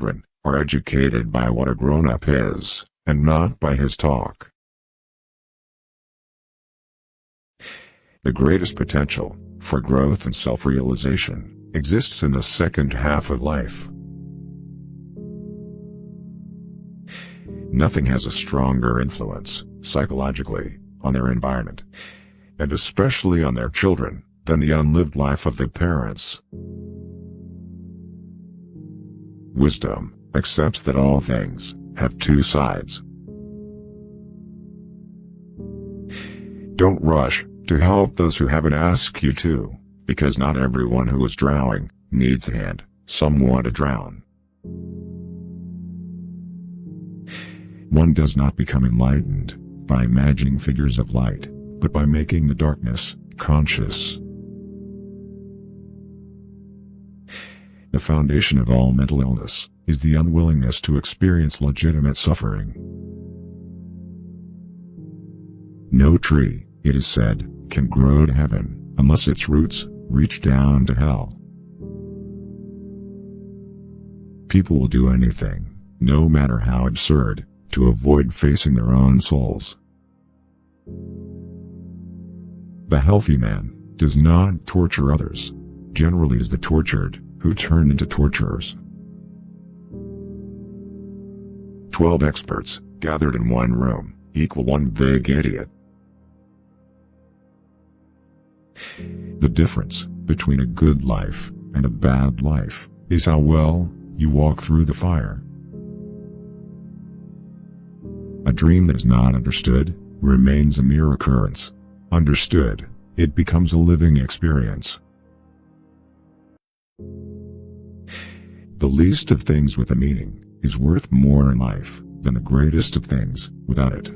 children are educated by what a grown-up is, and not by his talk. The greatest potential for growth and self-realization exists in the second half of life. Nothing has a stronger influence, psychologically, on their environment, and especially on their children, than the unlived life of the parents. Wisdom accepts that all things have two sides. Don't rush to help those who haven't asked you to, because not everyone who is drowning needs a hand, someone to drown. One does not become enlightened by imagining figures of light, but by making the darkness conscious. The foundation of all mental illness is the unwillingness to experience legitimate suffering. No tree, it is said, can grow to heaven unless its roots reach down to hell. People will do anything, no matter how absurd, to avoid facing their own souls. The healthy man does not torture others. Generally, it is the tortured who turn into torturers. 12 experts gathered in one room equal one big idiot. The difference between a good life and a bad life is how well you walk through the fire. A dream that is not understood remains a mere occurrence. Understood, it becomes a living experience. The least of things with a meaning is worth more in life than the greatest of things without it.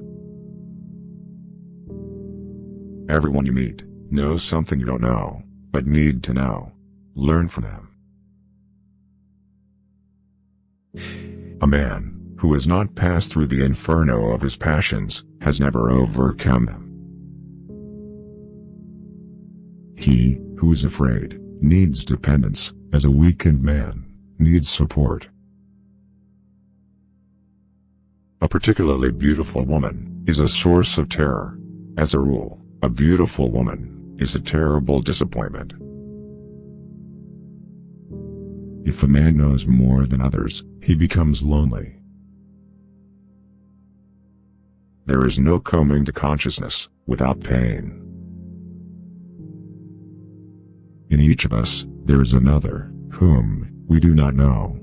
Everyone you meet knows something you don't know, but need to know. Learn from them. A man who has not passed through the inferno of his passions has never overcome them. He who is afraid needs dependence, as a weakened man needs support. A particularly beautiful woman is a source of terror. As a rule, a beautiful woman is a terrible disappointment. If a man knows more than others, he becomes lonely. There is no coming to consciousness without pain. In each of us, there is another, whom we do not know.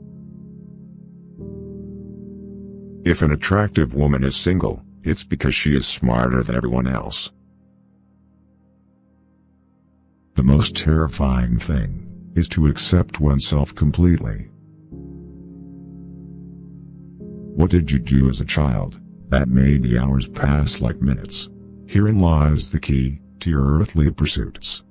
If an attractive woman is single, it's because she is smarter than everyone else. The most terrifying thing is to accept oneself completely. What did you do as a child that made the hours pass like minutes? Herein lies the key to your earthly pursuits.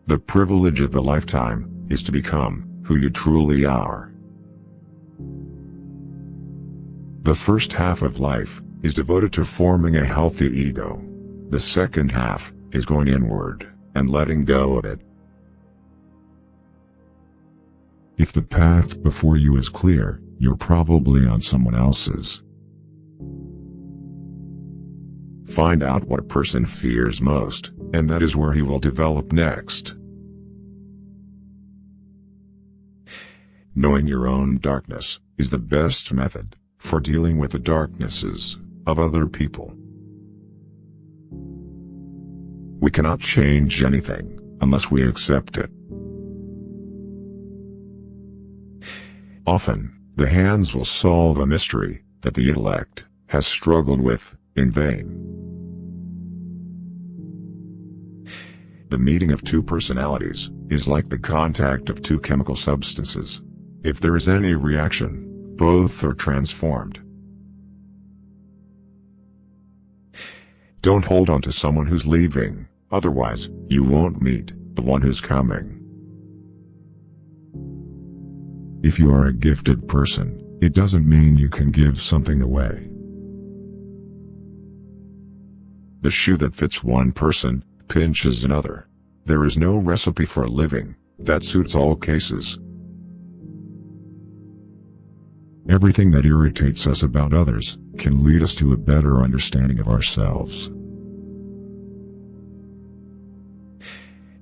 The privilege of a lifetime is to become who you truly are. The first half of life is devoted to forming a healthy ego. The second half is going inward and letting go of it. If the path before you is clear, you're probably on someone else's. Find out what a person fears most, and that is where he will develop next. Knowing your own darkness is the best method for dealing with the darknesses of other people. We cannot change anything unless we accept it. Often, the hands will solve a mystery that the intellect has struggled with in vain. The meeting of two personalities is like the contact of two chemical substances. If there is any reaction, both are transformed. Don't hold on to someone who's leaving, otherwise, you won't meet the one who's coming. If you are a gifted person, it doesn't mean you can give something away. The shoe that fits one person pinches another. There is no recipe for a living that suits all cases. Everything that irritates us about others can lead us to a better understanding of ourselves.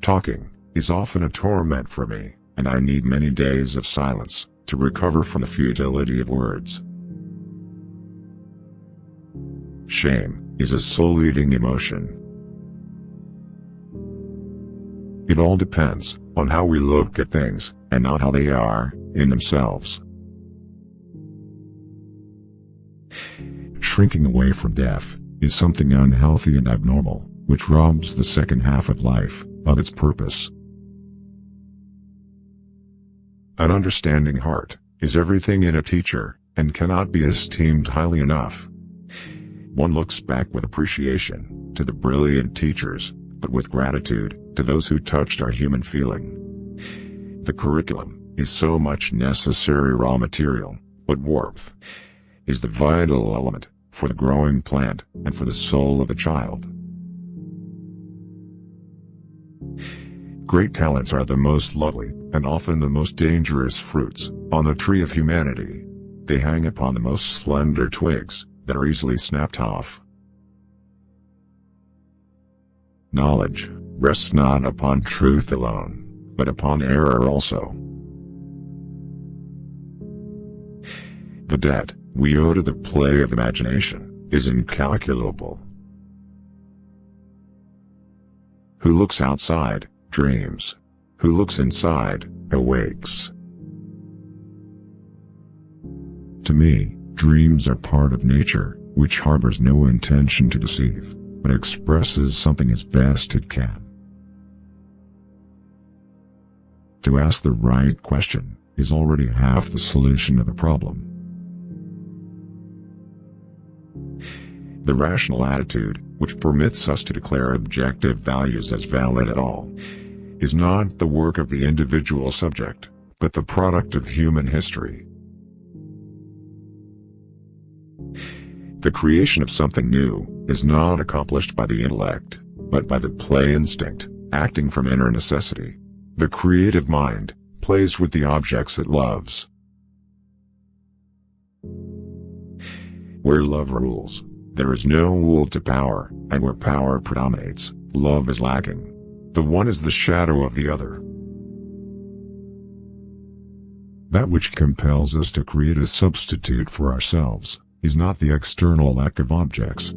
Talking is often a torment for me, and I need many days of silence to recover from the futility of words. Shame is a soul-eating emotion. It all depends on how we look at things, and not how they are in themselves. Shrinking away from death is something unhealthy and abnormal, which robs the second half of life of its purpose. An understanding heart is everything in a teacher, and cannot be esteemed highly enough. One looks back with appreciation to the brilliant teachers, but with gratitude to those who touched our human feeling. The curriculum is so much necessary raw material, but warmth is the vital element for the growing plant and for the soul of the child. Great talents are the most lovely, and often the most dangerous fruits on the tree of humanity. They hang upon the most slender twigs that are easily snapped off. Knowledge rests not upon truth alone, but upon error also. The debt we owe to the play of imagination is incalculable. Who looks outside dreams. Who looks inside awakes. To me, dreams are part of nature, which harbors no intention to deceive, but expresses something as best it can. To ask the right question is already half the solution of the problem. The rational attitude, which permits us to declare objective values as valid at all, is not the work of the individual subject, but the product of human history. The creation of something new is not accomplished by the intellect, but by the play instinct, acting from inner necessity. The creative mind plays with the objects it loves. Where love rules, there is no will to power, and where power predominates, love is lacking. The one is the shadow of the other. That which compels us to create a substitute for ourselves is not the external lack of objects,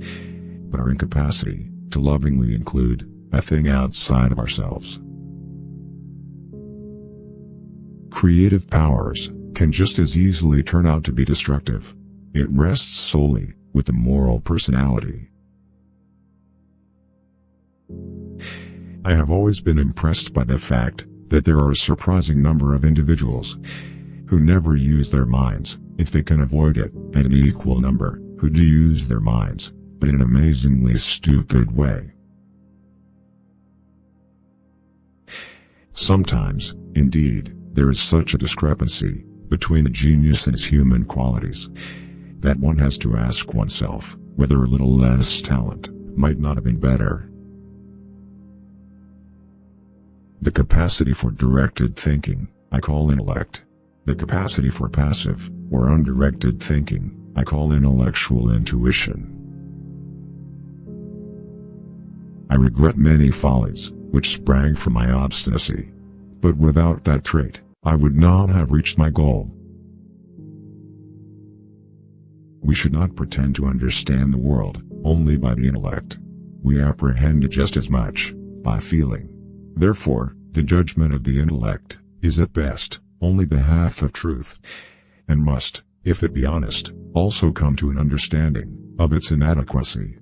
but our incapacity to lovingly include a thing outside of ourselves. Creative powers can just as easily turn out to be destructive. It rests solely with the moral personality. I have always been impressed by the fact that there are a surprising number of individuals who never use their minds if they can avoid it, and an equal number who do use their minds, but in an amazingly stupid way. Sometimes, indeed, there is such a discrepancy between the genius and its human qualities that one has to ask oneself whether a little less talent might not have been better. The capacity for directed thinking, I call intellect. The capacity for passive, or undirected thinking, I call intellectual intuition. I regret many follies, which sprang from my obstinacy. But without that trait, I would not have reached my goal. We should not pretend to understand the world only by the intellect. We apprehend it just as much by feeling. Therefore, the judgment of the intellect is at best only the half of truth, and must, if it be honest, also come to an understanding of its inadequacy.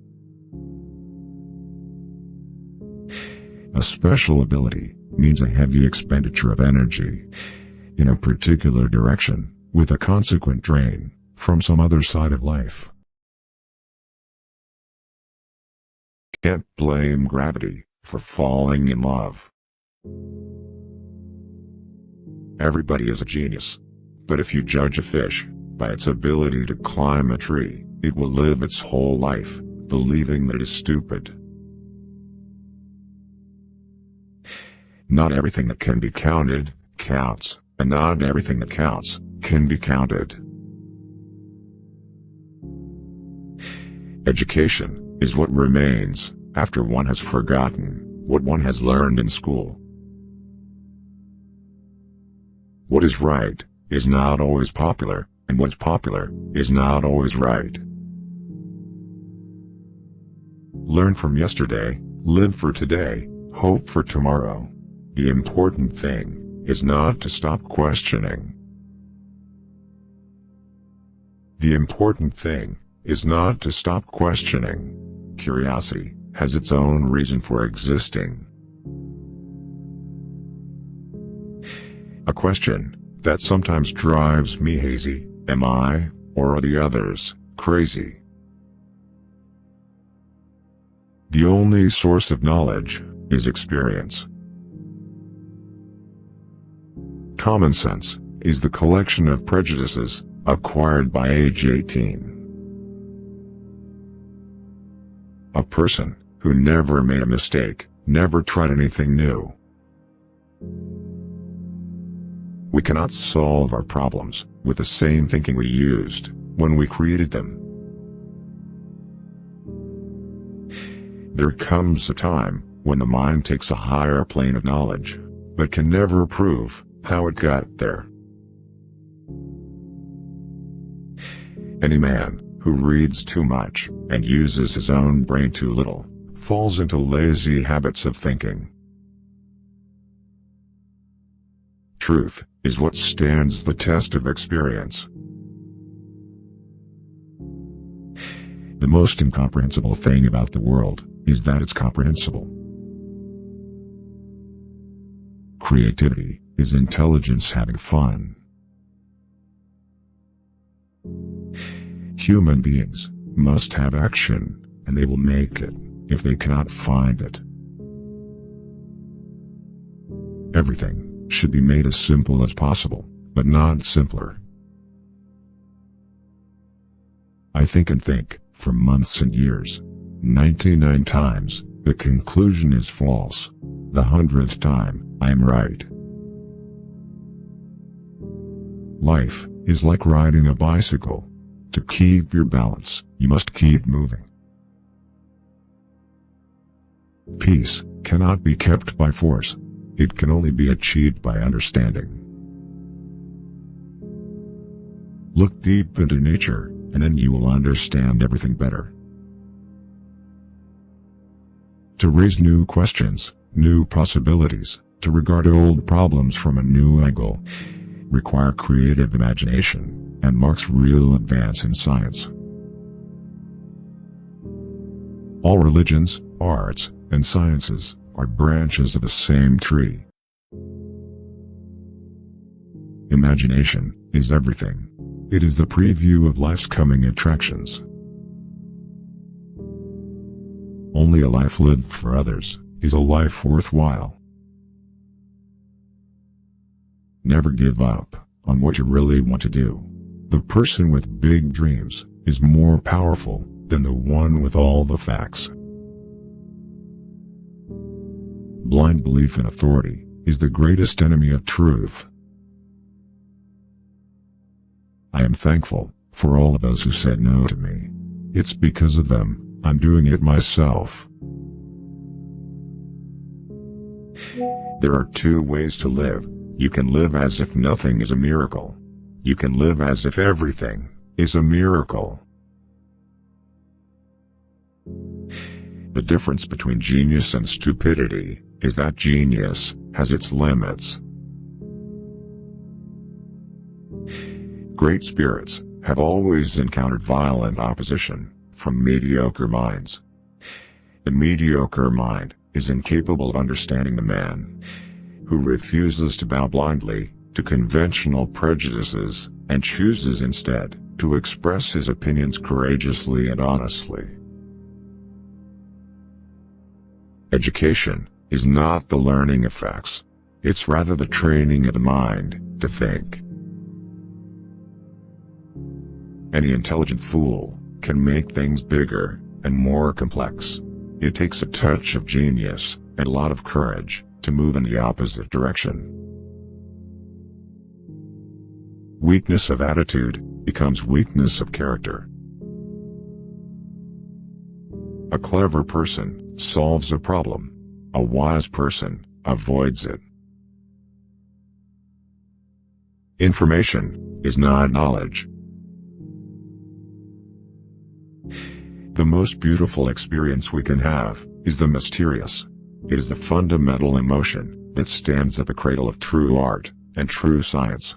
A special ability means a heavy expenditure of energy in a particular direction, with a consequent drain from some other side of life. Can't blame gravity for falling in love. Everybody is a genius, but if you judge a fish by its ability to climb a tree, it will live its whole life believing that it is stupid. Not everything that can be counted counts, and not everything that counts can be counted. Education is what remains after one has forgotten what one has learned in school. What is right is not always popular, and what's popular is not always right. Learn from yesterday, live for today, hope for tomorrow. The important thing is not to stop questioning. The important thing is not to stop questioning. Curiosity has its own reason for existing. A question that sometimes drives me hazy: am I, or are the others, crazy? The only source of knowledge is experience. Common sense is the collection of prejudices acquired by age 18. A person who never made a mistake never tried anything new. We cannot solve our problems with the same thinking we used when we created them. There comes a time when the mind takes a higher plane of knowledge, but can never prove how it got there. Any man who reads too much and uses his own brain too little falls into lazy habits of thinking. Truth is what stands the test of experience. The most incomprehensible thing about the world is that it's comprehensible. Creativity is intelligence having fun. Human beings must have action, and they will make it if they cannot find it. Everything should be made as simple as possible, but not simpler. I think and think for months and years. 99 times, the conclusion is false. The 100th time, I am right. Life is like riding a bicycle. To keep your balance, you must keep moving. Peace cannot be kept by force. It can only be achieved by understanding. Look deep into nature, and then you will understand everything better. To raise new questions, new possibilities, to regard old problems from a new angle, require creative imagination, and marks real advance in science. All religions, arts, and sciences are branches of the same tree. Imagination is everything. It is the preview of life's coming attractions. Only a life lived for others is a life worthwhile. Never give up on what you really want to do. The person with big dreams is more powerful than the one with all the facts. Blind belief in authority is the greatest enemy of truth. I am thankful for all of those who said no to me. It's because of them I'm doing it myself. There are two ways to live. You can live as if nothing is a miracle. You can live as if everything is a miracle. The difference between genius and stupidity is that genius has its limits. Great spirits have always encountered violent opposition from mediocre minds. The mediocre mind is incapable of understanding the man who refuses to bow blindly to conventional prejudices and chooses instead to express his opinions courageously and honestly. Education is not the learning of facts. It's rather the training of the mind to think. Any intelligent fool can make things bigger and more complex. It takes a touch of genius and a lot of courage to move in the opposite direction. Weakness of attitude becomes weakness of character. A clever person solves a problem. A wise person avoids it. Information is not knowledge. The most beautiful experience we can have is the mysterious. It is the fundamental emotion that stands at the cradle of true art and true science.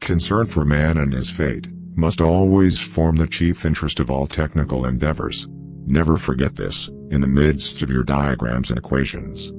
Concern for man and his fate must always form the chief interest of all technical endeavors. Never forget this, in the midst of your diagrams and equations.